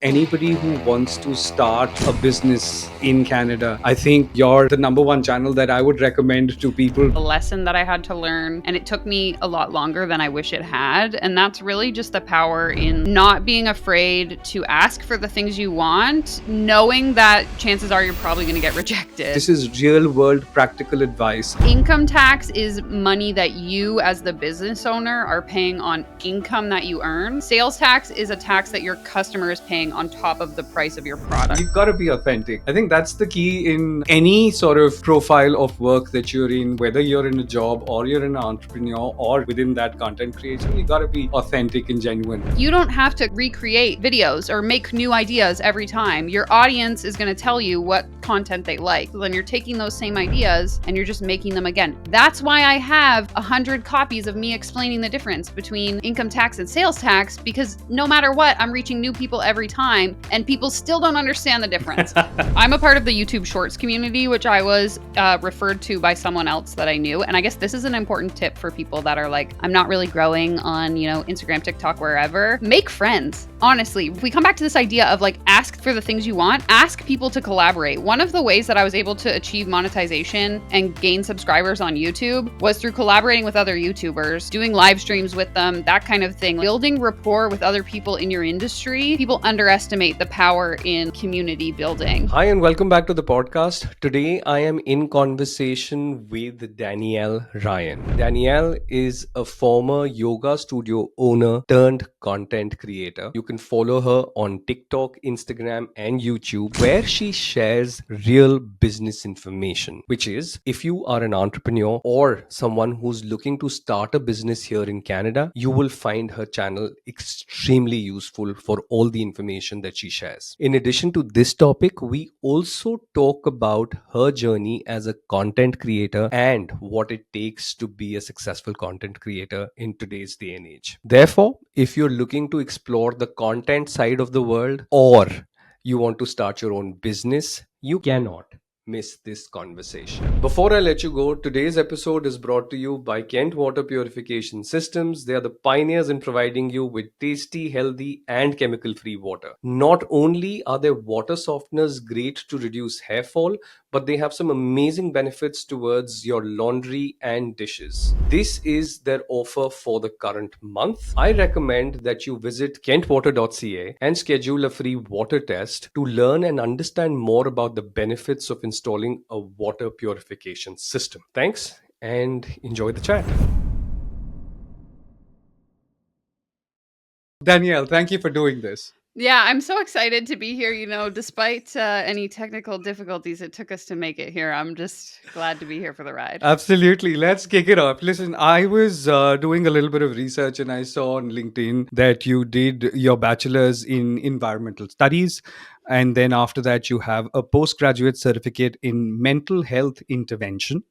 Anybody who wants to start a business in Canada, I think you're the number one channel that I would recommend to people. A lesson that I had to learn, and it took me a lot longer than I wish it had. And that's really just the power in not being afraid to ask for the things you want, knowing that chances are you're probably going to get rejected. This is real world practical advice. Income tax is money that you, as the business owner, are paying on income that you earn. Sales tax is a tax that your customer is paying on top of the price of your product. You've got to be authentic. I think that's the key in any sort of profile of work that you're in, whether you're in a job or you're an entrepreneur or within that content creation. You got to be authentic and genuine. You don't have to recreate videos or make new ideas every time. Your audience is going to tell you what content they like. Then you're taking those same ideas and you're just making them again. That's why I have 100 copies of me explaining the difference between income tax and sales tax, because no matter what, I'm reaching new people every time and people still don't understand the difference. I'm a part of the YouTube Shorts community, which I was referred to by someone else that I knew. And I guess this is an important tip for people that are like, I'm not really growing on, Instagram, TikTok, wherever. Make friends. Honestly, if we come back to this idea of like, ask for the things you want, ask people to collaborate. One of the ways that I was able to achieve monetization and gain subscribers on YouTube was through collaborating with other YouTubers, doing live streams with them, that kind of thing. Building rapport with other people in your industry. People underestimate the power in community building. Hi, and welcome back to the podcast. Today, I am in conversation with Danielle Ryan. Danielle is a former yoga studio owner turned content creator. You can follow her on TikTok, Instagram, and YouTube, where she shares real business information, which is if you are an entrepreneur or someone who's looking to start a business here in Canada, you will find her channel extremely useful for all the information that she shares. In addition to this topic, we also talk about her journey as a content creator and what it takes to be a successful content creator in today's day and age. Therefore, if you're looking to explore the content side of the world, or you want to start your own business, you cannot miss this conversation. Before I let you go, today's episode is brought to you by Kent Water Purification Systems. They are the pioneers in providing you with tasty, healthy, and chemical-free water. Not only are their water softeners great to reduce hair fall, but they have some amazing benefits towards your laundry and dishes. This is their offer for the current month. I recommend that you visit kentwater.ca and schedule a free water test to learn and understand more about the benefits of installing a water purification system. Thanks and enjoy the chat. Danielle, thank you for doing this. Yeah, I'm so excited to be here. Despite any technical difficulties it took us to make it here, I'm just glad to be here for the ride. Absolutely. Let's kick it off. Listen, I was doing a little bit of research and I saw on LinkedIn that you did your bachelor's in environmental studies. And then after that, you have a postgraduate certificate in mental health intervention.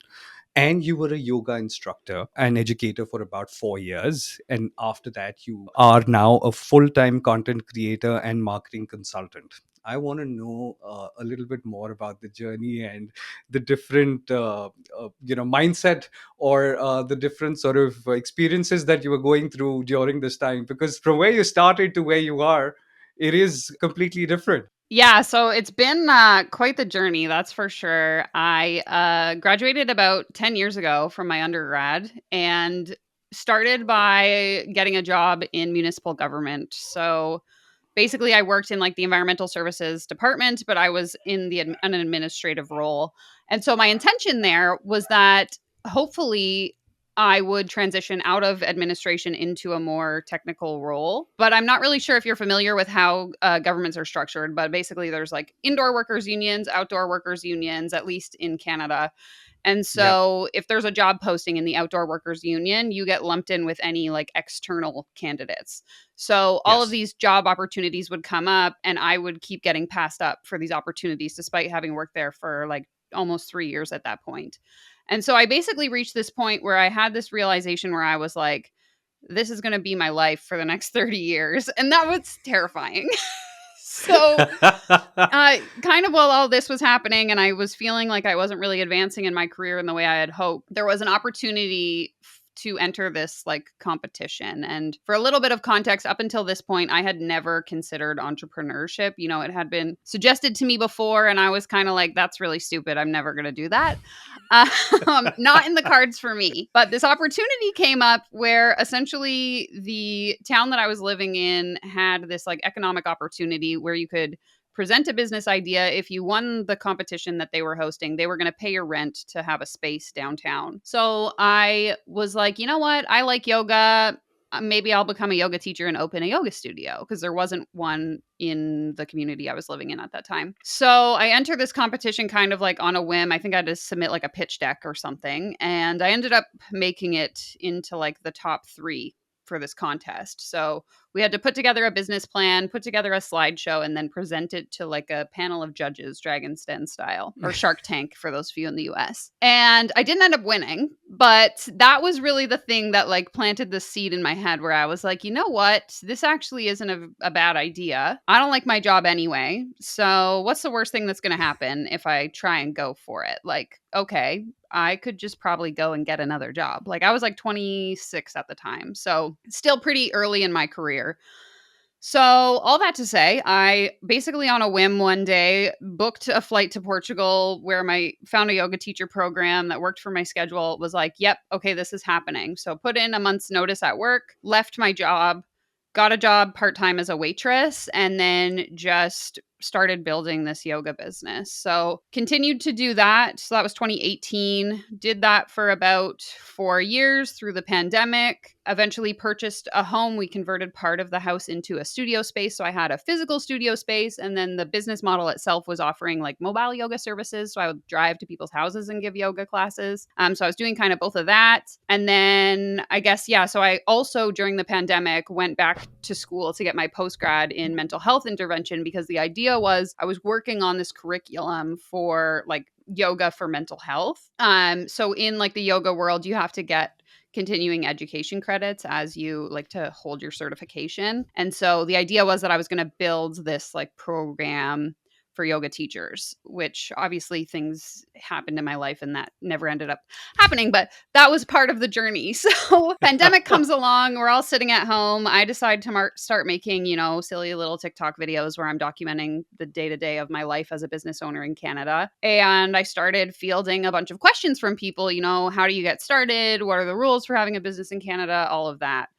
And you were a yoga instructor and educator for about 4 years. And after that, you are now a full time content creator and marketing consultant. I want to know a little bit more about the journey and the different, mindset or the different sort of experiences that you were going through during this time. Because from where you started to where you are, it is completely different. Yeah, so it's been quite the journey, that's for sure. I graduated about 10 years ago from my undergrad and started by getting a job in municipal government. So basically, I worked in like the environmental services department, but I was in an administrative role. And so my intention there was that hopefully I would transition out of administration into a more technical role. But I'm not really sure if you're familiar with how governments are structured. But basically, there's like indoor workers unions, outdoor workers unions, at least in Canada. And so if there's a job posting in the outdoor workers union, you get lumped in with any like external candidates. So all of these job opportunities would come up and I would keep getting passed up for these opportunities despite having worked there for like almost 3 years at that point. And so I basically reached this point where I had this realization where I was like, this is going to be my life for the next 30 years. And that was terrifying. So kind of while all this was happening and I was feeling like I wasn't really advancing in my career in the way I had hoped, there was an opportunity to enter this like competition. And for a little bit of context, up until this point, I had never considered entrepreneurship. You know, it had been suggested to me before, and I was kind of like, that's really stupid. I'm never going to do that. Not in the cards for me. But this opportunity came up where essentially the town that I was living in had this like economic opportunity where you could present a business idea. If you won the competition that they were hosting, they were going to pay your rent to have a space downtown. So I was like, you know what? I like yoga. Maybe I'll become a yoga teacher and open a yoga studio because there wasn't one in the community I was living in at that time. So I entered this competition kind of like on a whim. I think I had to submit like a pitch deck or something. And I ended up making it into like the top 3 for this contest. So we had to put together a business plan, put together a slideshow, and then present it to like a panel of judges, Dragon's Den style, or Shark Tank for those of you in the US. And I didn't end up winning, but that was really the thing that like planted the seed in my head where I was like, you know what? This actually isn't a bad idea. I don't like my job anyway. So what's the worst thing that's going to happen if I try and go for it? Like, okay, I could just probably go and get another job. Like I was like 26 at the time. So still pretty early in my career. So, all that to say, I basically on a whim one day booked a flight to Portugal where my found a yoga teacher program that worked for my schedule. Was like, "Yep, okay, this is happening." So, put in a month's notice at work, left my job, got a job part-time as a waitress, and then just started building this yoga business. So, continued to do that. So, that was 2018. Did that for about 4 years through the pandemic. Eventually purchased a home. We converted part of the house into a studio space. So I had a physical studio space. And then the business model itself was offering like mobile yoga services. So I would drive to people's houses and give yoga classes. So I was doing kind of both of that. And then I guess, yeah. So I also during the pandemic went back to school to get my postgrad in mental health intervention because the idea was I was working on this curriculum for like yoga for mental health. So in like the yoga world, you have to get continuing education credits as you like to hold your certification. And so the idea was that I was going to build this like program for yoga teachers, which obviously things happened in my life and that never ended up happening, but that was part of the journey. So pandemic comes along, we're all sitting at home. I decide to start making, you know, silly little TikTok videos where I'm documenting the day-to-day of my life as a business owner in Canada. And I started fielding a bunch of questions from people, you know, how do you get started? What are the rules for having a business in Canada? All of that.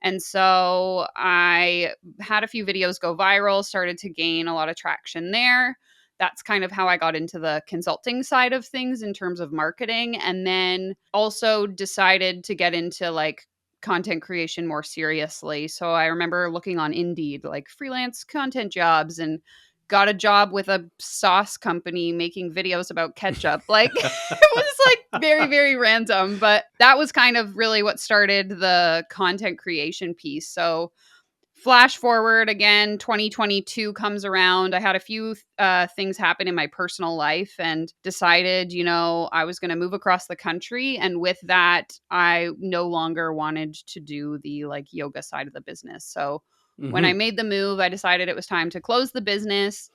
And so I had a few videos go viral, started to gain a lot of traction there. That's kind of how I got into the consulting side of things in terms of marketing. And then also decided to get into like content creation more seriously. So I remember looking on Indeed, like freelance content jobs, and got a job with a sauce company making videos about ketchup. Like it was like very, very random, but that was kind of really what started the content creation piece. So flash forward again, 2022 comes around. I had a few things happen in my personal life and decided, you know, I was going to move across the country. And with that, I no longer wanted to do the like yoga side of the business. So when I Mhm. made the move, I decided it was time to close the business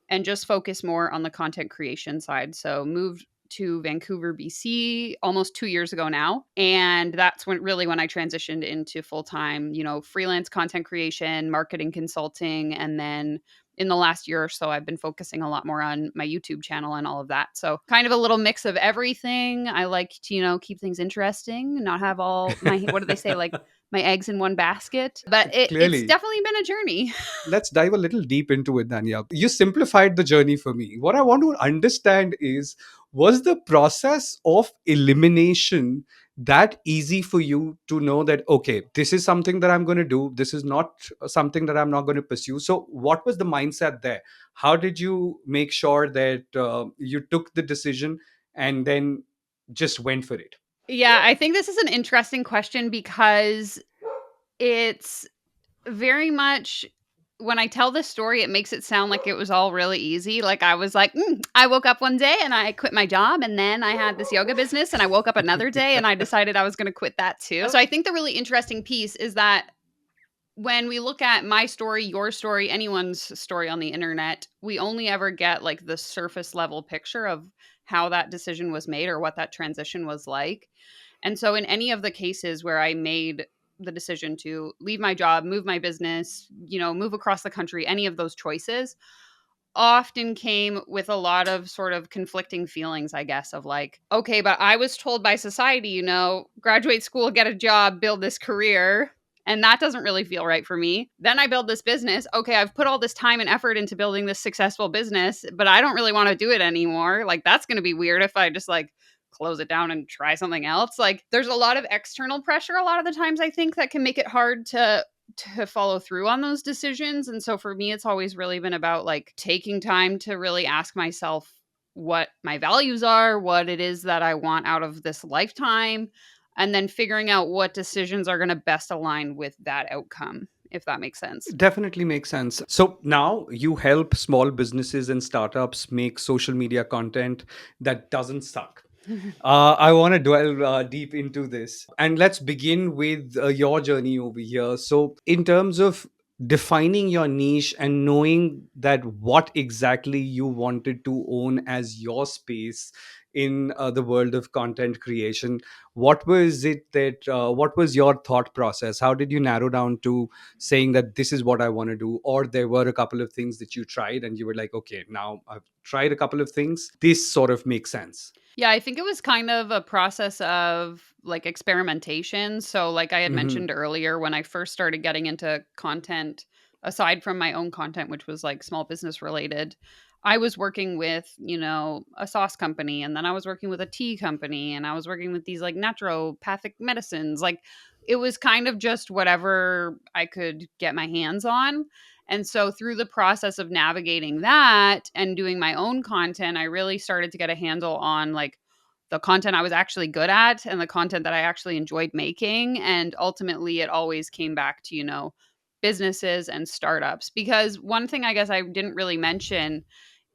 and just focus more on the content creation side. So moved to Vancouver, BC almost 2 years ago now. And that's when I transitioned into full-time, you know, freelance content creation, marketing consulting. And then in the last year or so, I've been focusing a lot more on my YouTube channel and all of that. So kind of a little mix of everything. I like to, you know, keep things interesting, not have all my, what do they say, like my eggs in one basket. But it's Clearly. definitely been a journey. Let's dive a little deep into it, Danielle. You simplified the journey for me. What I want to understand is, was the process of elimination that easy for you to know that, okay, this is something that I'm going to do, this is not something that I'm not going to pursue? So, what was the mindset there? How did you make sure that you took the decision and then just went for it? Yeah, I think this is an interesting question because it's very much when I tell this story, it makes it sound like it was all really easy. Like I was like, I woke up one day and I quit my job, and then I had this yoga business, and I woke up another day and I decided I was going to quit that too. So I think the really interesting piece is that when we look at my story, your story, anyone's story on the internet, we only ever get like the surface level picture of how that decision was made or what that transition was like. And so in any of the cases where I made the decision to leave my job, move my business, move across the country, any of those choices often came with a lot of sort of conflicting feelings, I guess, of like, okay, but I was told by society, graduate school, get a job, build this career. And that doesn't really feel right for me. Then I build this business. Okay, I've put all this time and effort into building this successful business, but I don't really want to do it anymore. Like, that's going to be weird if I just like close it down and try something else. Like, there's a lot of external pressure a lot of the times, I think, that can make it hard to follow through on those decisions. And so for me, it's always really been about like taking time to really ask myself what my values are, what it is that I want out of this lifetime, and then figuring out what decisions are going to best align with that outcome, if that makes sense. Definitely makes sense. So now you help small businesses and startups make social media content that doesn't suck. I want to dwell deep into this. And let's begin with your journey over here. So, in terms of defining your niche and knowing that what exactly you wanted to own as your space in the world of content creation, what was your thought process? How did you narrow down to saying that this is what I want to do? Or there were a couple of things that you tried and you were like, okay, now I've tried a couple of things. This sort of makes sense. Yeah, I think it was kind of a process of like experimentation. So, like I had Hmm. mentioned earlier, when I first started getting into content, aside from my own content, which was like small business related, I was working with, a sauce company, and then I was working with a tea company, and I was working with these like naturopathic medicines. Like, it was kind of just whatever I could get my hands on. And so through the process of navigating that and doing my own content, I really started to get a handle on like the content I was actually good at and the content that I actually enjoyed making. And ultimately, it always came back to, businesses and startups. Because one thing I guess I didn't really mention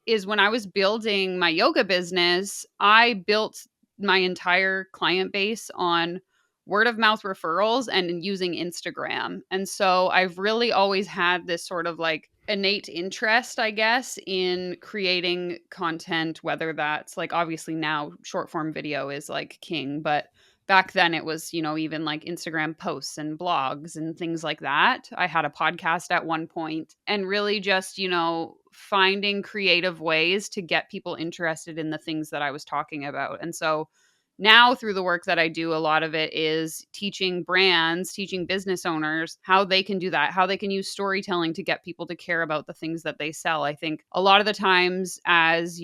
is when I was building my yoga business, I built my entire client base on word of mouth referrals and using Instagram. And so I've really always had this sort of like innate interest, I guess, in creating content, whether that's like obviously now short form video is like king, but back then it was, even like Instagram posts and blogs and things like that. I had a podcast at one point and really just, finding creative ways to get people interested in the things that I was talking about. And so now through the work that I do, a lot of it is teaching brands, teaching business owners how they can do that, how they can use storytelling to get people to care about the things that they sell. I think a lot of the times as,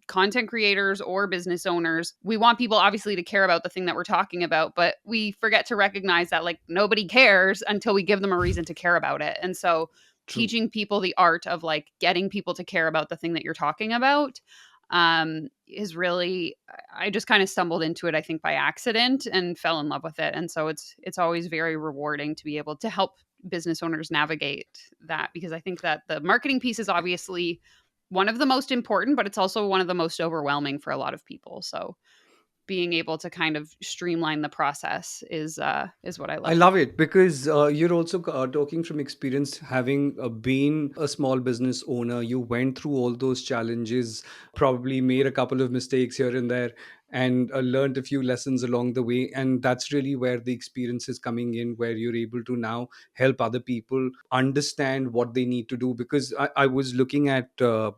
content creators or business owners, we want people obviously to care about the thing that we're talking about, but we forget to recognize that like nobody cares until we give them a reason to care about it. And so True. teaching people the art of like getting people to care about the thing that you're talking about is really, I just kind of stumbled into it, I think, by accident and fell in love with it. And so it's always very rewarding to be able to help business owners navigate that, because I think that the marketing piece is obviously one of the most important, but it's also one of the most overwhelming for a lot of people. So being able to kind of streamline the process is what I I love. love it because you're also talking from experience, having been a small business owner. You went through all those challenges, probably made a couple of mistakes here and there, and learned a few lessons along the way. And that's really where the experience is coming in, where you're able to now help other people understand what they need to do. Because I was looking at a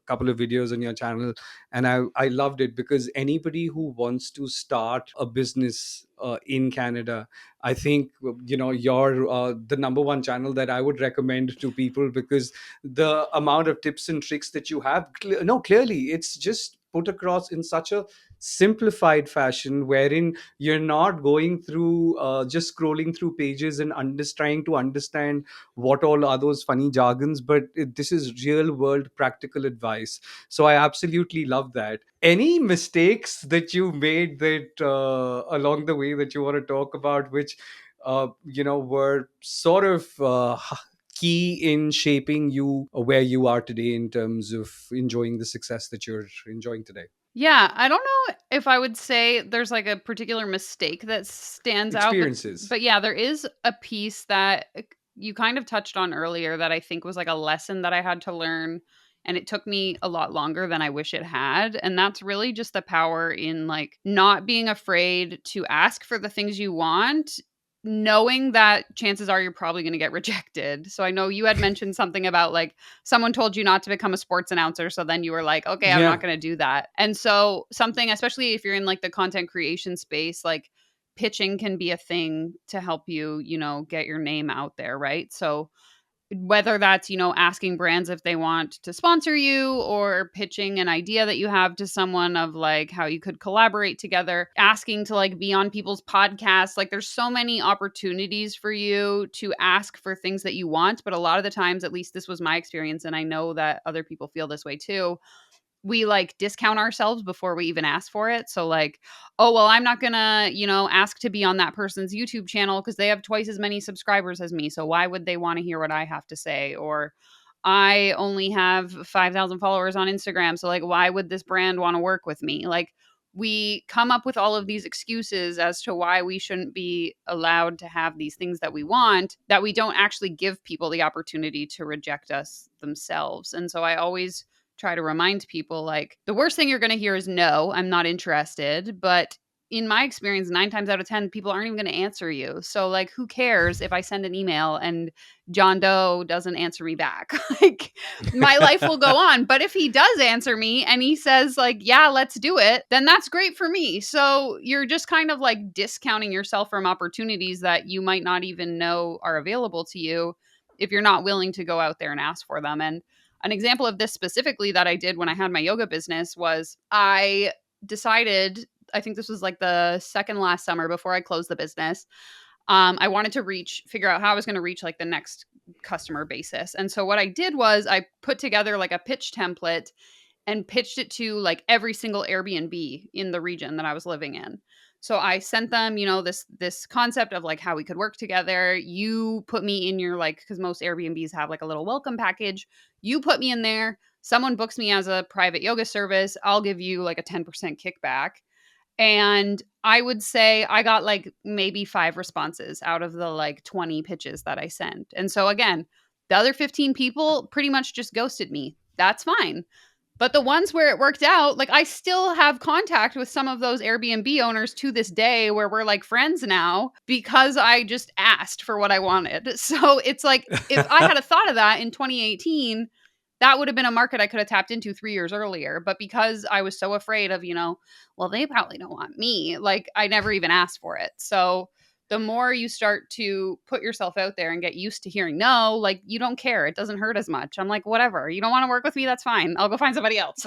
couple of videos on your channel, and I loved it because anybody who wants to start a business in Canada, I think you're the number one channel that I would recommend to people, because the amount of tips and tricks that you have, no, clearly it's just put across in such a simplified fashion, wherein you're not going through just scrolling through pages and trying to understand what all are those funny jargons, but this is real world practical advice. So I absolutely love that. Any mistakes that you made that along the way that you want to talk about, which were sort of key in shaping you where you are today in terms of enjoying the success that you're enjoying today? Yeah, I don't know if I would say there's like a particular mistake that stands out, but Experiences. yeah, there is a piece that you kind of touched on earlier that I think was like a lesson that I had to learn and it took me a lot longer than I wish it had. And that's really just the power in like not being afraid to ask for the things you want, knowing that chances are you're probably going to get rejected. So I know you had mentioned something about like someone told you not to become a sports announcer. So then you were like, okay, I'm not Yeah. going to do that. And so something, especially if you're in like the content creation space, like pitching can be a thing to help you, get your name out there, right? So whether that's, asking brands if they want to sponsor you or pitching an idea that you have to someone of like how you could collaborate together, asking to like be on people's podcasts. Like there's so many opportunities for you to ask for things that you want. But a lot of the times, at least this was my experience, and I know that other people feel this way too, we like discount ourselves before we even ask for it. So like, oh, well, I'm not going to, ask to be on that person's YouTube channel because they have twice as many subscribers as me. So why would they want to hear what I have to say? Or I only have 5,000 followers on Instagram. So like, why would this brand want to work with me? Like we come up with all of these excuses as to why we shouldn't be allowed to have these things that we want, that we don't actually give people the opportunity to reject us themselves. And so I always try to remind people like the worst thing you're going to hear is no, I'm not interested. But in my experience, 9 times out of 10, people aren't even going to answer you. So, like, who cares if I send an email and John Doe doesn't answer me back? Like, my life will go on. But if he does answer me and he says, like, yeah, let's do it, then that's great for me. So, you're just kind of like discounting yourself from opportunities that you might not even know are available to you if you're not willing to go out there and ask for them. And an example of this specifically that I did when I had my yoga business was I decided, I think this was like the second last summer before I closed the business. I wanted to figure out how I was going to reach like the next customer basis. And so what I did was I put together like a pitch template and pitched it to like every single Airbnb in the region that I was living in. So I sent them, this concept of like how we could work together. You put me in your like, because most Airbnbs have like a little welcome package. You put me in there. Someone books me as a private yoga service. I'll give you like a 10% kickback. And I would say I got like maybe 5 responses out of the like 20 pitches that I sent. And so again, the other 15 people pretty much just ghosted me. That's fine. But the ones where it worked out, like I still have contact with some of those Airbnb owners to this day where we're like friends now because I just asked for what I wanted. So it's like if I had a thought of that in 2018, that would have been a market I could have tapped into 3 years earlier. But because I was so afraid of, well, they probably don't want me, like I never even asked for it. So the more you start to put yourself out there and get used to hearing no, like you don't care. It doesn't hurt as much. I'm like, whatever. You don't want to work with me? That's fine. I'll go find somebody else.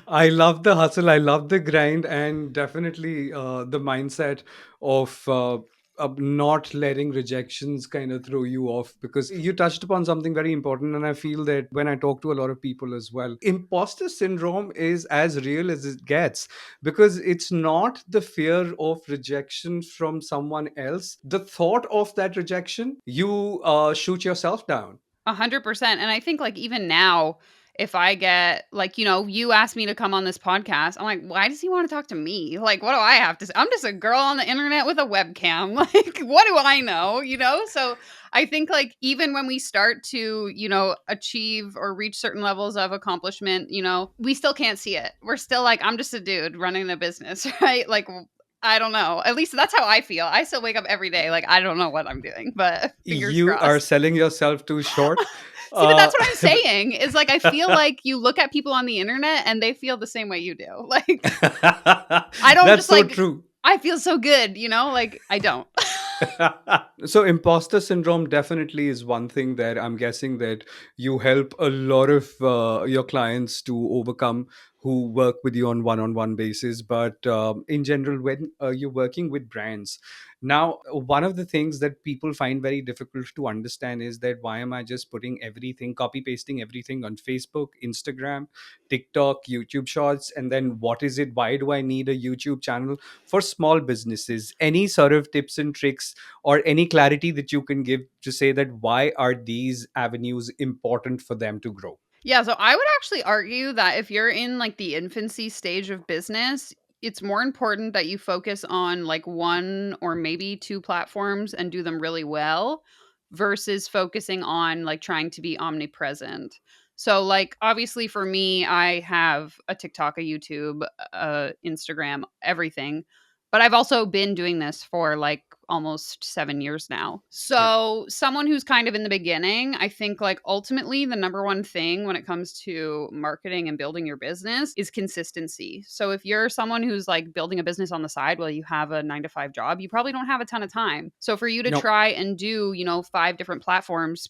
I love the hustle. I love the grind, and definitely the mindset of not letting rejections kind of throw you off, because you touched upon something very important. And I feel that when I talk to a lot of people as well, imposter syndrome is as real as it gets, because it's not the fear of rejection from someone else. The thought of that rejection, you shoot yourself down. 100%. And I think like even now, if I get like, you asked me to come on this podcast, I'm like, why does he want to talk to me? Like, what do I have to say? I'm just a girl on the internet with a webcam. Like, what do I know? So I think like even when we start to, achieve or reach certain levels of accomplishment, we still can't see it. We're still like, I'm just a dude running a business, right? Like, I don't know. At least that's how I feel. I still wake up every day like I don't know what I'm doing, but fingers You are crossed. selling yourself too short. See, but that's Uh, what I'm saying is like I feel like you look at people on the internet and they feel the same way you do. Like I don't that's just so like true. I feel so good, like I don't. So imposter syndrome definitely is one thing that I'm guessing that you help a lot of your clients to overcome, who work with you on one-on-one basis. But in general, when you're working with brands, now one of the things that people find very difficult to understand is that why am I just putting everything, copy pasting everything on Facebook, Instagram, TikTok, YouTube shorts, and then what is it, why do I need a YouTube channel? For small businesses, any sort of tips and tricks or any clarity that you can give to say that why are these avenues important for them to grow? Yeah, so I would actually argue that if you're in like the infancy stage of business, it's more important that you focus on like one or maybe two platforms and do them really well versus focusing on like trying to be omnipresent. So, like, obviously for me, I have a TikTok, a YouTube, Instagram, everything. But I've also been doing this for like almost 7 years now. Yeah. So, someone who's kind of in the beginning, I think like ultimately the number one thing when it comes to marketing and building your business is consistency. So, if you're someone who's like building a business on the side while you have a 9 to 5 job, you probably don't have a ton of time. So, for you to No. try and do, 5 different platforms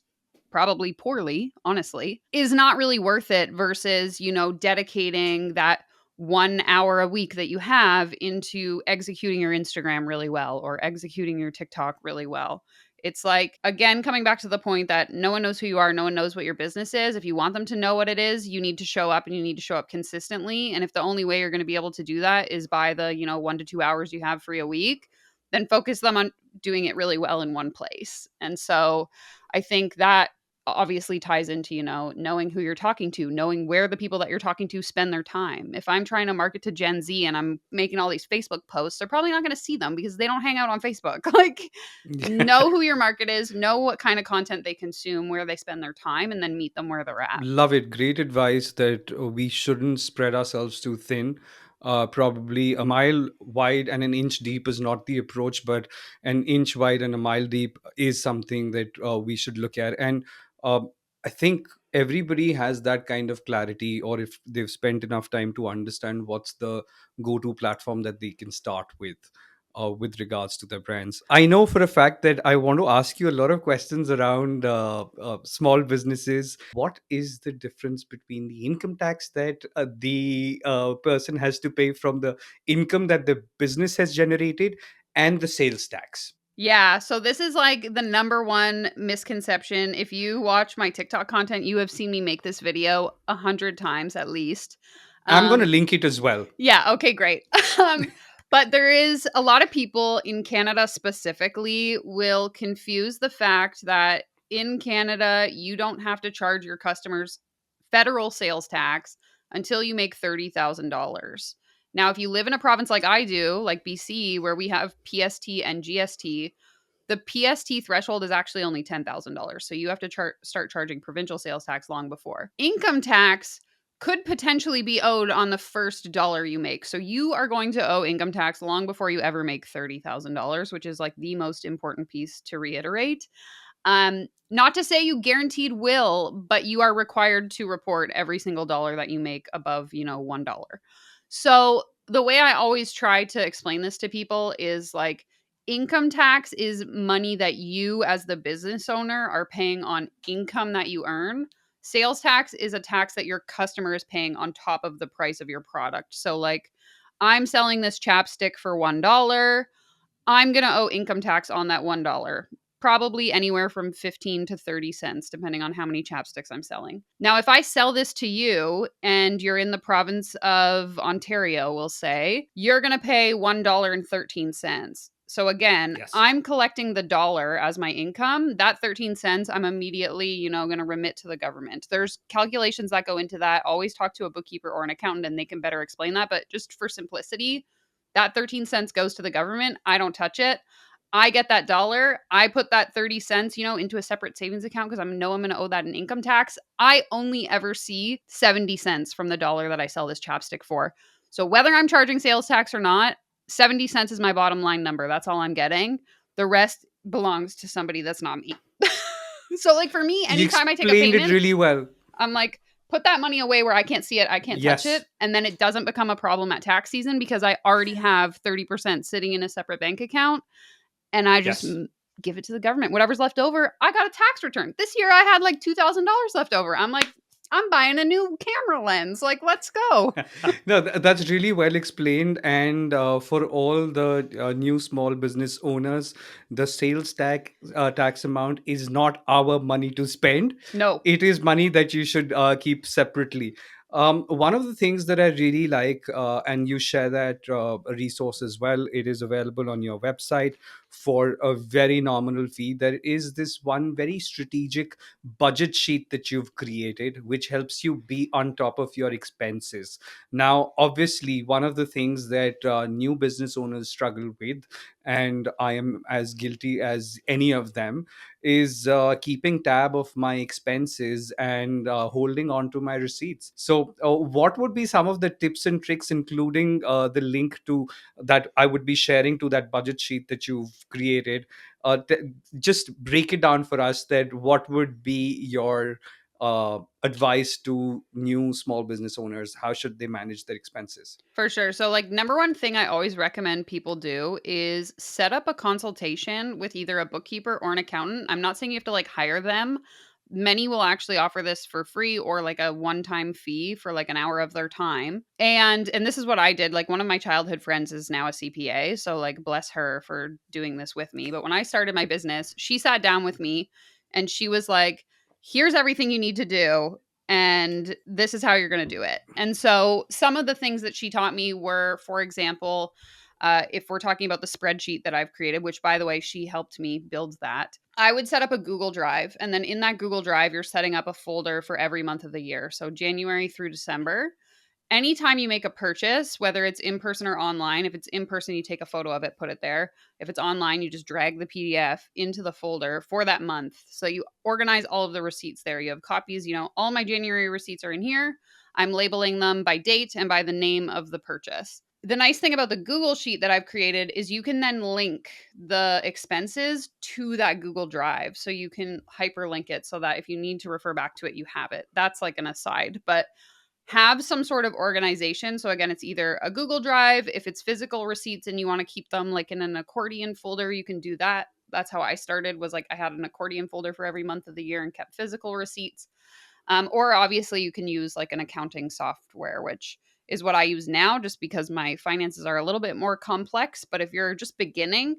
probably poorly, honestly, is not really worth it versus, dedicating that 1 hour a week that you have into executing your Instagram really well or executing your TikTok really well. It's like, again, coming back to the point that no one knows who you are, no one knows what your business is. If you want them to know what it is, you need to show up and you need to show up consistently. And if the only way you're going to be able to do that is by the, 1 to 2 hours you have free a week, then focus them on doing it really well in one place. And so I think that obviously ties into, knowing who you're talking to, knowing where the people that you're talking to spend their time. If I'm trying to market to Gen Z and I'm making all these Facebook posts, they're probably not going to see them because they don't hang out on Facebook. Like, know who your market is, know what kind of content they consume, where they spend their time, and then meet them where they're at. Love it. Great advice that we shouldn't spread ourselves too thin. Probably a mile wide and an inch deep is not the approach, but an inch wide and a mile deep is something that we should look at. And uh, I think everybody has that kind of clarity, or if they've spent enough time to understand what's the go to platform that they can start with regards to their brands. I know for a fact that I want to ask you a lot of questions around small businesses. What is the difference between the income tax that the person has to pay from the income that the business has generated and the sales tax? Yeah, so this is like the number one misconception. If you watch my TikTok content, you have seen me make this video 100 times at least. I'm going to Um, link it as well. Yeah, okay, great. But there is a lot of people in Canada specifically will confuse the fact that in Canada, you don't have to charge your customers federal sales tax until you make $30,000. Now, if you live in a province like I do, like BC, where we have PST and GST, the PST threshold is actually only $10,000. So you have to start charging provincial sales tax long before. Income tax could potentially be owed on the first dollar you make. So you are going to owe income tax long before you ever make $30,000, which is like the most important piece to reiterate. Not to say you guaranteed will, but you are required to report every single dollar that you make above, $1. So the way I always try to explain this to people is like income tax is money that you as the business owner are paying on income that you earn. Sales tax is a tax that your customer is paying on top of the price of your product. So like I'm selling this chapstick for $1. I'm going to owe income tax on that $1, probably anywhere from 15 to 30 cents, depending on how many chapsticks I'm selling. Now, if I sell this to you and you're in the province of Ontario, we'll say, you're going to pay $1.13. So again, Yes. I'm collecting the dollar as my income. That 13 cents, I'm immediately, going to remit to the government. There's calculations that go into that. Always talk to a bookkeeper or an accountant and they can better explain that. But just for simplicity, that 13 cents goes to the government. I don't touch it. I get that dollar. I put that 30 cents, into a separate savings account because I know I'm going to owe that in income tax. I only ever see 70 cents from the dollar that I sell this chapstick for. So whether I'm charging sales tax or not, 70 cents is my bottom line number. That's all I'm getting. The rest belongs to somebody that's not me. So like for me, You anytime I take a explained it payment, really well. I'm like, put that money away where I can't see it, I can't touch Yes. it, and then it doesn't become a problem at tax season because I already have 30% sitting in a separate bank account and I just Yes. give it to the government. Whatever's left over, I got a tax return. This year I had like $2,000 left over. I'm like, I'm buying a new camera lens. Like, let's go. No, that's really well explained. And for all the new small business owners, the sales tax amount is not our money to spend. No. It is money that you should keep separately. One of the things that I really like, and you share that resource as well, it is available on your website for a very nominal fee. There is this one very strategic budget sheet that you've created, which helps you be on top of your expenses. Now, obviously, one of the things that new business owners struggle with, and I am as guilty as any of them, is keeping tab of my expenses and holding on to my receipts. So, what would be some of the tips and tricks, including the link to that I would be sharing to that budget sheet that you've created? Just break it down for us. That what would be your advice to new small business owners? How should they manage their expenses? For sure. So, like, number one thing I always recommend people do is set up a consultation with either a bookkeeper or an accountant. I'm not saying you have to like hire them. Many will actually offer this for free or like a one-time fee for like an hour of their time. And this is what I did. Like, one of my childhood friends is now a CPA, so like bless her for doing this with me. But when I started my business, she sat down with me and she was like, "Here's everything you need to do and this is how you're going to do it." And so some of the things that she taught me were, for example, if we're talking about the spreadsheet that I've created, which by the way, she helped me build that, I would set up a Google Drive. And then in that Google Drive, you're setting up a folder for every month of the year. So January through December. Anytime you make a purchase, whether it's in person or online, if it's in person, you take a photo of it, put it there. If it's online, you just drag the PDF into the folder for that month. So you organize all of the receipts there. You have copies, all my January receipts are in here. I'm labeling them by date and by the name of the purchase. The nice thing about the Google Sheet that I've created is you can then link the expenses to that Google Drive. So you can hyperlink it so that if you need to refer back to it, you have it. That's like an aside. But have some sort of organization. So again, it's either a Google Drive, if it's physical receipts and you want to keep them like in an accordion folder, you can do that. That's how I started, was like I had an accordion folder for every month of the year and kept physical receipts. Or obviously you can use like an accounting software, which is what I use now just because my finances are a little bit more complex. But if you're just beginning,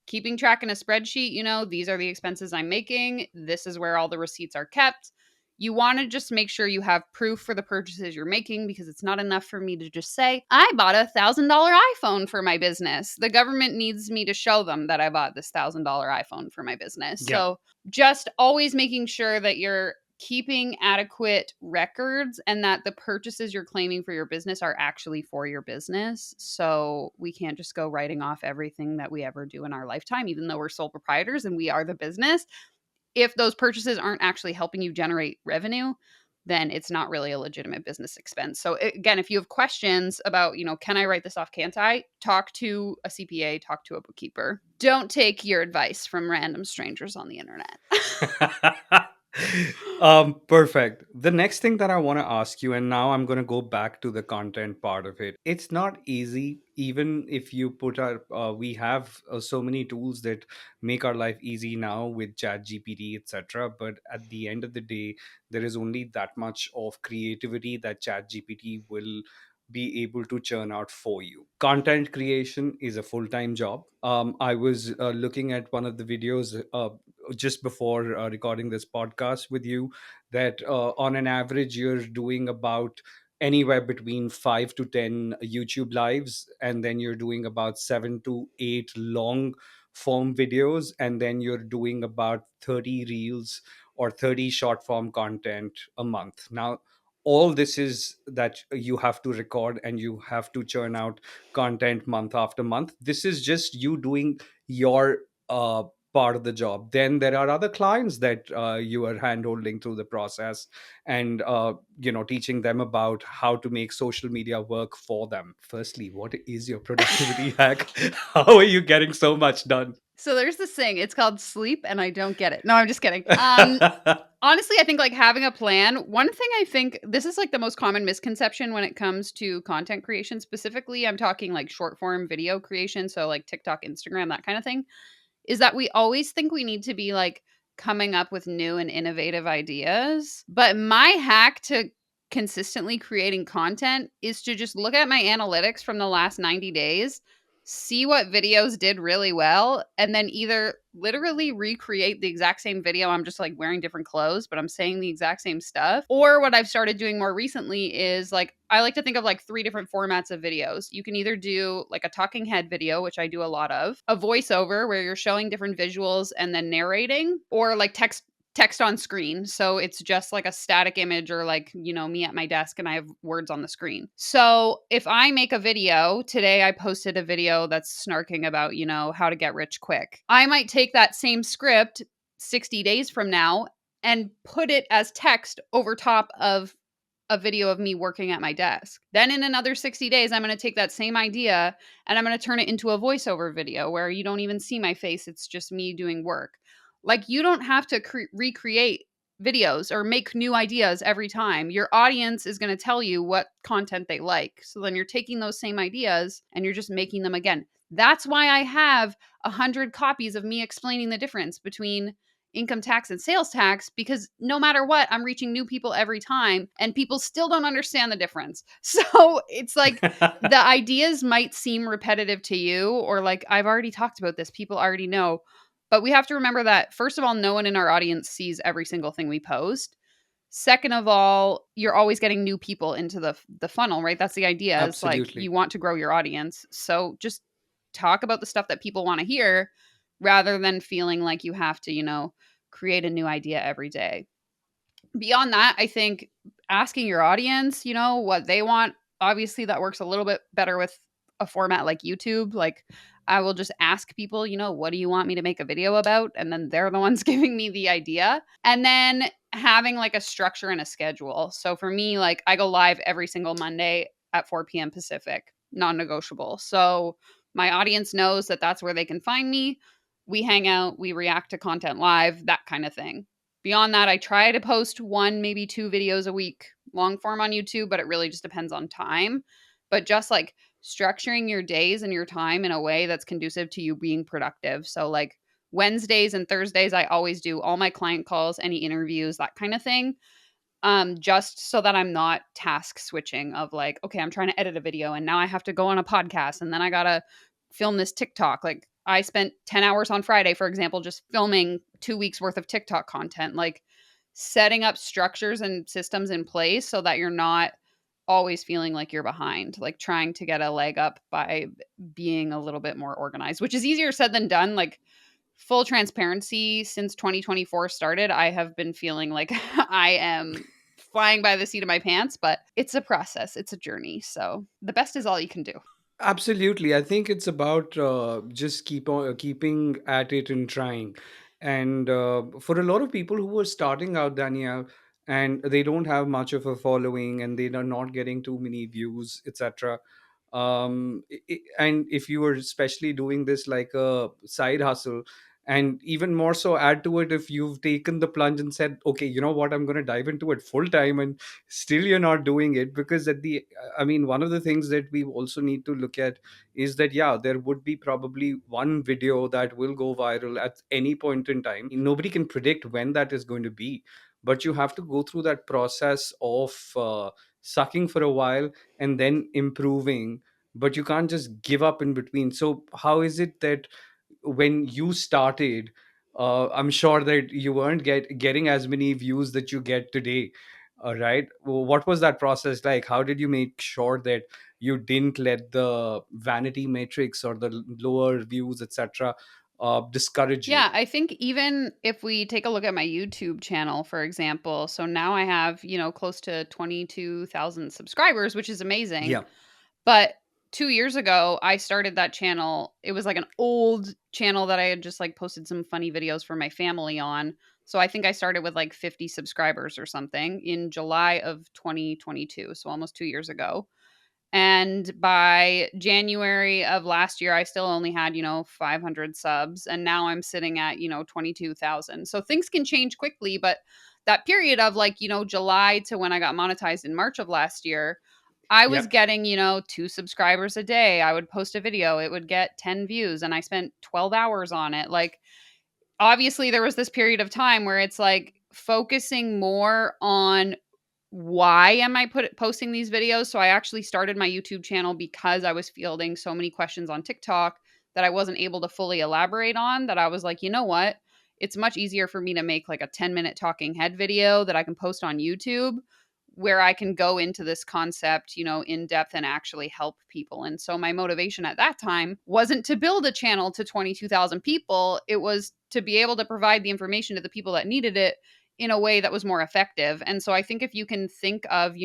keeping track in a spreadsheet, these are the expenses I'm making. This is where all the receipts are kept. You want to just make sure you have proof for the purchases you're making, because it's not enough for me to just say, I bought $1,000 iPhone for my business. The government needs me to show them that I bought this $1,000 iPhone for my business. Yeah. So just always making sure that you're keeping adequate records and that the purchases you're claiming for your business are actually for your business. So we can't just go writing off everything that we ever do in our lifetime, even though we're sole proprietors and we are the business. If those purchases aren't actually helping you generate revenue, then it's not really a legitimate business expense. So again, if you have questions about, can I write this off? Can't I? Talk to a CPA, talk to a bookkeeper. Don't take your advice from random strangers on the internet. Perfect. The next thing that I want to ask you, and now I'm going to go back to the content part of it. It's not easy, even if you put we have so many tools that make our life easy now with Chat GPT, etc. But at the end of the day, there is only that much of creativity that Chat GPT will be able to churn out for you. Content creation is a full-time job. I was looking at one of the videos just before recording this podcast with you, that on an average you're doing about anywhere between 5 to 10 YouTube lives, and then you're doing about 7 to 8 long form videos, and then you're doing about 30 reels or 30 short form content a month. Now, all this is that you have to record and you have to churn out content month after month. This is just you doing your part of the job. Then there are other clients that you are handholding through the process, and teaching them about how to make social media work for them. Firstly, what is your productivity hack? How are you getting so much done? So there's this thing, it's called sleep, and I don't get it. No, I'm just kidding. Honestly, I think like having a plan, one thing I think this is like the most common misconception when it comes to content creation. Specifically, I'm talking like short form video creation, so like TikTok, Instagram, that kind of thing, is that we always think we need to be like coming up with new and innovative ideas. But my hack to consistently creating content is to just look at my analytics from the last 90 days see what videos did really well, and then either literally recreate the exact same video. I'm just like wearing different clothes, but I'm saying the exact same stuff. Or what I've started doing more recently is like, I like to think of like three different formats of videos. You can either do like a talking head video, which I do a lot of, a voiceover where you're showing different visuals and then narrating, or like text on screen. So it's just like a static image, or like, me at my desk and I have words on the screen. So if I make a video today, I posted a video that's snarking about, how to get rich quick. I might take that same script 60 days from now and put it as text over top of a video of me working at my desk. Then in another 60 days, I'm going to take that same idea and I'm going to turn it into a voiceover video where you don't even see my face. It's just me doing work. Like, you don't have to recreate videos or make new ideas every time. Your audience is going to tell you what content they like. So then you're taking those same ideas and you're just making them again. That's why I have 100 copies of me explaining the difference between income tax and sales tax, because no matter what, I'm reaching new people every time and people still don't understand the difference. So it's like the ideas might seem repetitive to you, or like, I've already talked about this, people already know. But we have to remember that, first of all, no one in our audience sees every single thing we post. Second of all, you're always getting new people into the funnel, right? That's the idea, is like, Absolutely. you want to grow your audience. So just talk about the stuff that people want to hear, rather than feeling like you have to, create a new idea every day. Beyond that, I think asking your audience, what they want, obviously that works a little bit better with a format like YouTube. Like, I will just ask people, what do you want me to make a video about? And then they're the ones giving me the idea. And then having like a structure and a schedule. So for me, like, I go live every single Monday at 4 p.m. Pacific, non negotiable. So my audience knows that that's where they can find me. We hang out, we react to content live, that kind of thing. Beyond that, I try to post one, maybe two videos a week, long form on YouTube, but it really just depends on time. But just like structuring your days and your time in a way that's conducive to you being productive. So, like Wednesdays and Thursdays, I always do all my client calls, any interviews, that kind of thing, just so that I'm not task switching of like, okay, I'm trying to edit a video and now I have to go on a podcast and then I gotta film this TikTok. Like, I spent 10 hours on Friday, for example, just filming 2 weeks worth of TikTok content. Like, setting up structures and systems in place so that you're not always feeling like you're behind, like trying to get a leg up by being a little bit more organized, which is easier said than done. Like, full transparency, since 2024 started, I have been feeling like I am flying by the seat of my pants, but it's a process, it's a journey. So the best is all you can do. Absolutely. I think it's about just keeping at it and trying. And for a lot of people who are starting out, Danielle, and they don't have much of a following and they are not getting too many views, etc. And if you are especially doing this like a side hustle, and even more so, add to it if you've taken the plunge and said, okay, you know what, I'm going to dive into it full time, and still you're not doing it. Because at the I mean, one of the things that we also need to look at is that, yeah, there would be probably one video that will go viral at any point in time. Nobody can predict when that is going to be, but you have to go through that process of sucking for a while and then improving. But you can't just give up in between. So how is it that when you started, I'm sure that you weren't getting as many views that you get today, right? What was that process like? How did you make sure that you didn't let the vanity metrics or the lower views, etc., discourage you? Yeah, I think even if we take a look at my YouTube channel, for example, so now I have, close to 22,000 subscribers, which is amazing. Yeah. But 2 years ago, I started that channel. It was like an old channel that I had just like posted some funny videos for my family on. So I think I started with like 50 subscribers or something in July of 2022, so almost 2 years ago. And by January of last year, I still only had, 500 subs. And now I'm sitting at, 22,000. So things can change quickly. But that period of like, July to when I got monetized in March of last year, I was Yeah. getting, 2 subscribers a day. I would post a video, it would get 10 views, and I spent 12 hours on it. Like, obviously, there was this period of time where it's like focusing more on why am I posting these videos? So I actually started my YouTube channel because I was fielding so many questions on TikTok that I wasn't able to fully elaborate on, that I was like, you know what? It's much easier for me to make like a 10-minute talking head video that I can post on YouTube, where I can go into this concept, in depth and actually help people. And so my motivation at that time wasn't to build a channel to 22,000 people. It was to be able to provide the information to the people that needed it in a way that was more effective. And so I think if you can think of,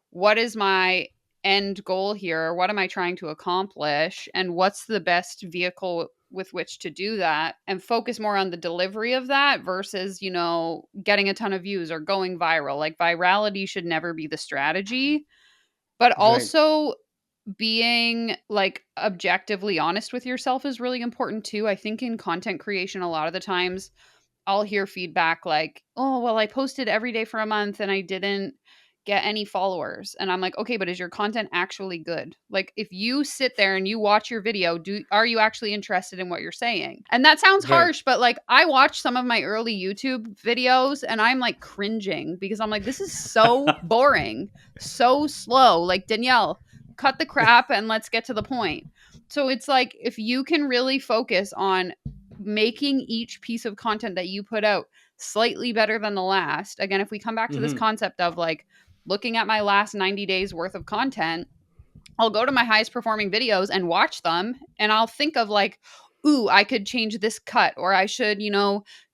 what is my end goal here? What am I trying to accomplish? And what's the best vehicle with which to do that, and focus more on the delivery of that versus, getting a ton of views or going viral. Like, virality should never be the strategy, but Right. also being like objectively honest with yourself is really important too. I think in content creation, a lot of the times I'll hear feedback like, "Oh, well, I posted every day for a month and I didn't get any followers." And I'm like, "Okay, but is your content actually good?" Like, if you sit there and you watch your video, are you actually interested in what you're saying? And that sounds Right. harsh, but like I watch some of my early YouTube videos and I'm like cringing because I'm like, this is so boring, so slow. Like, Danielle, cut the crap and let's get to the point. So it's like, if you can really focus on making each piece of content that you put out slightly better than the last. Again, if we come back to this Hmm. concept of like looking at my last 90 days worth of content, I'll go to my highest performing videos and watch them, and I'll think of like, ooh, I could change this cut, or I should,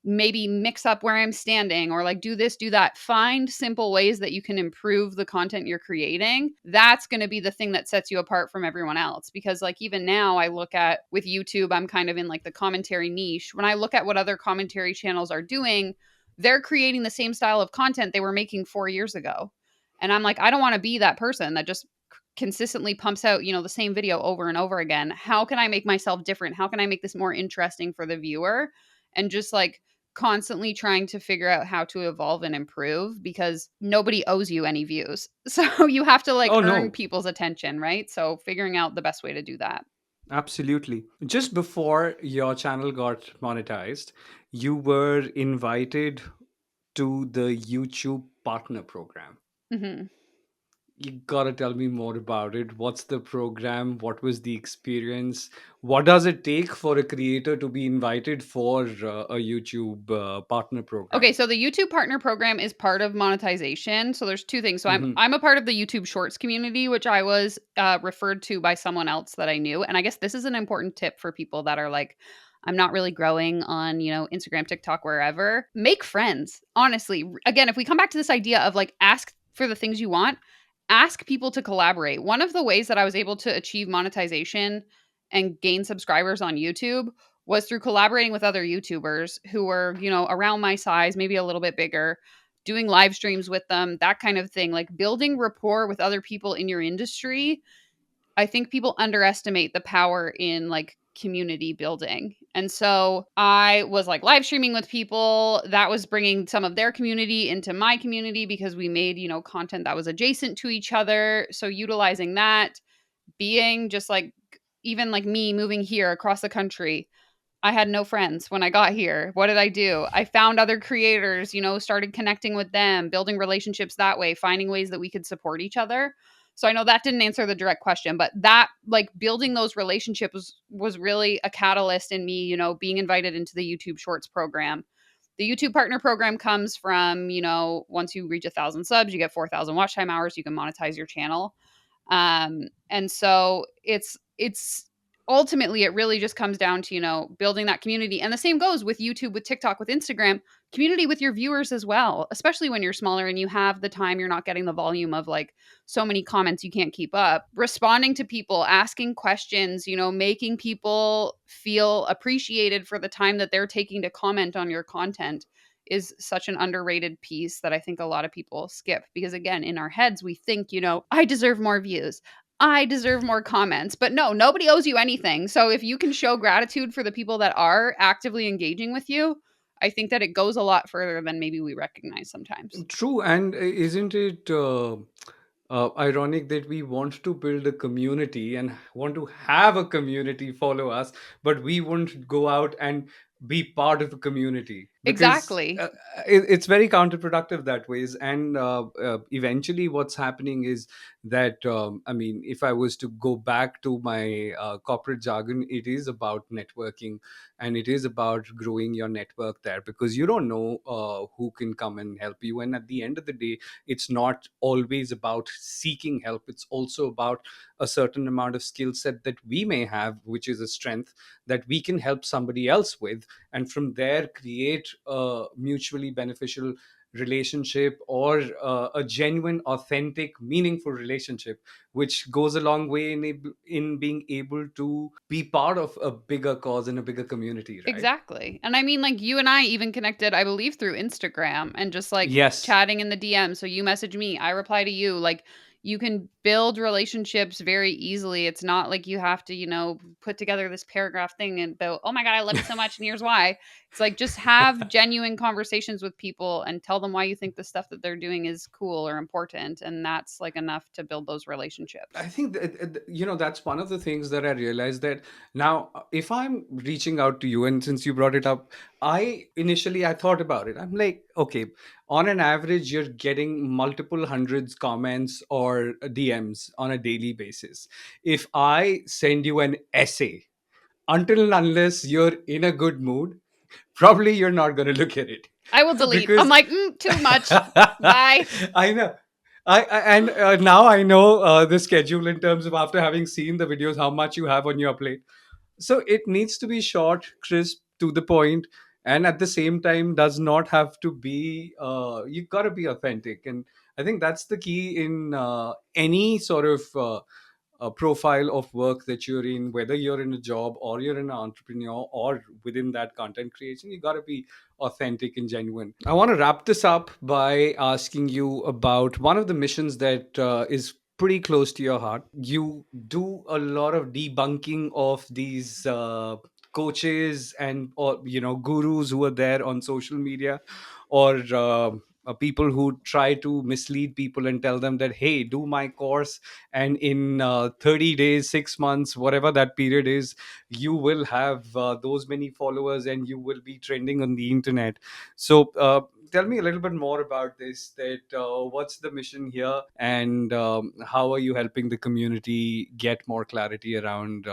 maybe mix up where I'm standing, or like do this, do that. Find simple ways that you can improve the content you're creating. That's going to be the thing that sets you apart from everyone else. Because like even now I look at with YouTube, I'm kind of in like the commentary niche. When I look at what other commentary channels are doing, they're creating the same style of content they were making 4 years ago. And I'm like, I don't want to be that person that just consistently pumps out, the same video over and over again. How can I make myself different? How can I make this more interesting for the viewer? And just like constantly trying to figure out how to evolve and improve, because nobody owes you any views. So you have to like Oh earn no, people's attention, right? So figuring out the best way to do that. absolutely. Just before your channel got monetized, you were invited to the YouTube partner program. Mhm. You gotta tell me more about it. What's the program? What was the experience? What does it take for a creator to be invited for a YouTube partner Okay, program? so the YouTube Partner Program is part of monetization. So there's two things. So I'm Hmm. I'm a part of the YouTube Shorts community, which I was referred to by someone else that I knew. And I guess this is an important tip for people that are like, I'm not really growing on, Instagram, TikTok, wherever. Make friends. Honestly, again, if we come back to this idea of like ask for the things you want, ask people to collaborate. One of the ways that I was able to achieve monetization and gain subscribers on YouTube was through collaborating with other YouTubers who were, around my size, maybe a little bit bigger, doing live streams with them, that kind of thing. Like building rapport with other people in your industry. I think people underestimate the power in like community building. And so I was like live streaming with people that was bringing some of their community into my community because we made, content that was adjacent to each other. So utilizing that, being just like, even like me moving here across the country, I had no friends when I got here. What did I do? I found other creators, started connecting with them, building relationships that way, finding ways that we could support each other. So I know that didn't answer the direct question, but that like building those relationships was really a catalyst in me, being invited into the YouTube Shorts program. The YouTube Partner Program comes from, once you reach 1,000 subs, you get 4,000 watch time hours, you can monetize your channel. And so it's ultimately it really just comes down to, building that community. And the same goes with YouTube, with TikTok, with Instagram, community with your viewers as well, especially when you're smaller and you have the time, you're not getting the volume of like so many comments you can't keep up. Responding to people, asking questions, making people feel appreciated for the time that they're taking to comment on your content is such an underrated piece that I think a lot of people skip, because again, in our heads we think, I deserve more views. I deserve more comments. But no, nobody owes you anything. So if you can show gratitude for the people that are actively engaging with you, I think that it goes a lot further than maybe we recognize sometimes. True, and isn't it ironic that we want to build a community and want to have a community follow us, but we won't go out and be part of the community? because Exactly. it's very counterproductive that ways. And eventually what's happening is that I mean, if I was to go back to my corporate jargon, it is about networking, and it is about growing your network there, because you don't know who can come and help you. And at the end of the day, it's not always about seeking help, it's also about a certain amount of skill set that we may have, which is a strength that we can help somebody else with, and from there create a mutually beneficial relationship, or a genuine, authentic, meaningful relationship, which goes a long way in being able to be part of a bigger cause and a bigger community, right? Exactly. And I mean, like, you and I even connected, I believe, through Instagram and just like Yes. chatting in the DM. So you message me, I reply to you. Like, you can build relationships very easily. It's not like you have to, put together this paragraph thing and go, oh my God, I love you so much. And here's why. It's like just have genuine conversations with people and tell them why you think the stuff that they're doing is cool or important. And that's like enough to build those I relationships. think that, that's one of the things that I realized, that now if I'm reaching out to you, and since you brought it up, I thought about it. I'm like, okay, on an average, you're getting multiple hundreds comments or DMs on a daily basis. If I send you an essay, until and unless you're in a good mood, probably you're not going to look at it. I will delete. I'm Because like, too much. Bye. I know. And now I know the schedule, in terms of after having seen the videos, how much you have on your plate. So it needs to be short, crisp, to the point, and at the same time does not have to be. You got to be authentic, and I think that's the key in any sort of profile of work that you're in, whether you're in a job or you're an entrepreneur or within that content creation. You got to be authentic and genuine. I want to wrap this up by asking you about one of the missions that is pretty close to your heart. You do a lot of debunking of these coaches and, or gurus who are there on social media, or people who try to mislead people and tell them that, hey, do my course, and in 30 days, 6 months, whatever that period is, you will have those many followers and you will be trending on the internet. So tell me a little bit more about this, that what's the mission here, and how are you helping the community get more clarity around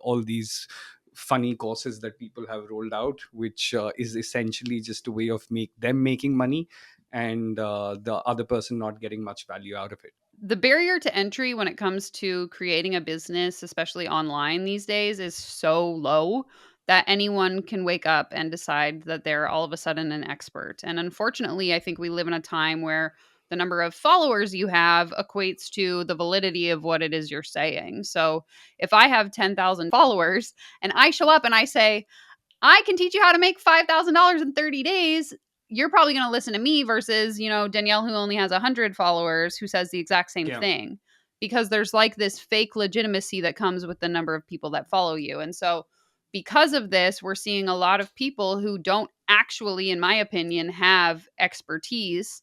all these funny courses that people have rolled out, which is essentially just a way of making money, and the other person not getting much value out of it. The barrier to entry when it comes to creating a business, especially online these days, is so low that anyone can wake up and decide that they're all of a sudden an expert. And unfortunately, I think we live in a time where the number of followers you have equates to the validity of what it is you're saying. So if I have 10,000 followers and I show up and I say, I can teach you how to make $5,000 in 30 days. You're probably going to listen to me versus, Danielle, who only has 100 followers, who says the exact same Yeah. thing. Because there's like this fake legitimacy that comes with the number of people that follow you. And so, because of this, we're seeing a lot of people who don't actually, in my opinion, have expertise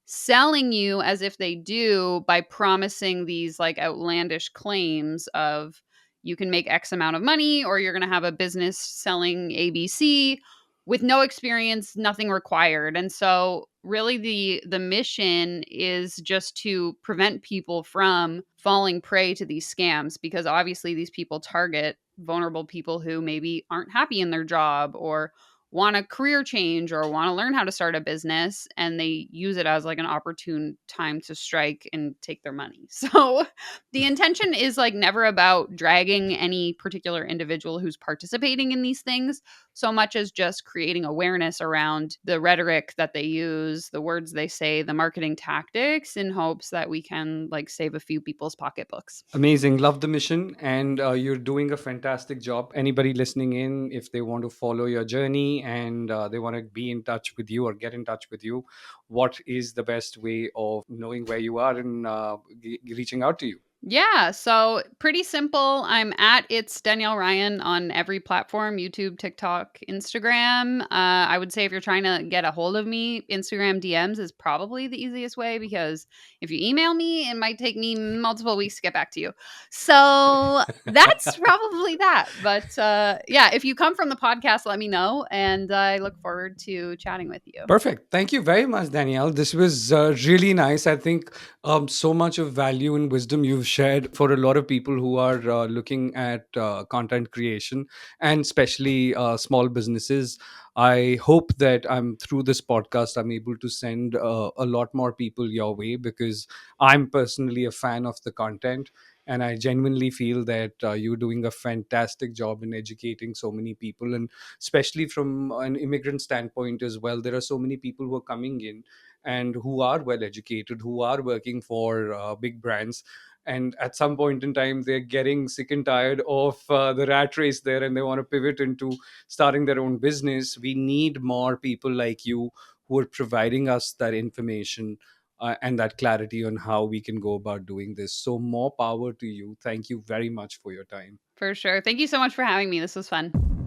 selling you as if they do by promising these like outlandish claims of you can make X amount of money or you're going to have a business selling ABC with no experience, nothing required. And so really the mission is just to prevent people from falling prey to these scams, because obviously these people target vulnerable people who maybe aren't happy in their job or want a career change or want to learn how to start a business, and they use it as like an opportune time to strike and take their money. So the intention is like never about dragging any particular individual who's participating in these things so much as just creating awareness around the rhetoric that they use, the words they say, the marketing tactics, in hopes that we can like save a few people's pocketbooks. Amazing. Love the mission. And you're doing a fantastic job. Anybody listening in, if they want to follow your journey and they want to be in touch with you or get in touch with you, what is the best way of knowing where you are and reaching out to you? Yeah, so pretty simple. I'm at It's Danielle Ryan on every platform: YouTube, TikTok, Instagram. I would say if you're trying to get a hold of me, Instagram DMs is probably the easiest way, because if you email me, it might take me multiple weeks to get back to you. So that's probably that. But yeah, if you come from the podcast, let me know. And I look forward to chatting with you. Perfect. Thank you very much, Danielle. This was really nice. I think so much of value and wisdom you've shared for a lot of people who are looking at content creation, and especially small businesses. I hope that I'm through this podcast, I'm able to send a lot more people your way, because I'm personally a fan of the content. And I genuinely feel that you're doing a fantastic job in educating so many people, and especially from an immigrant standpoint as well. There are so many people who are coming in and who are well educated, who are working for big brands, and at some point in time they're getting sick and tired of the rat race there, and they want to pivot into starting their own business. We need more people like you who are providing us that information and that clarity on how we can go about doing this. So more power to you. Thank you very much for your time. For sure. Thank you so much for having me. This was fun.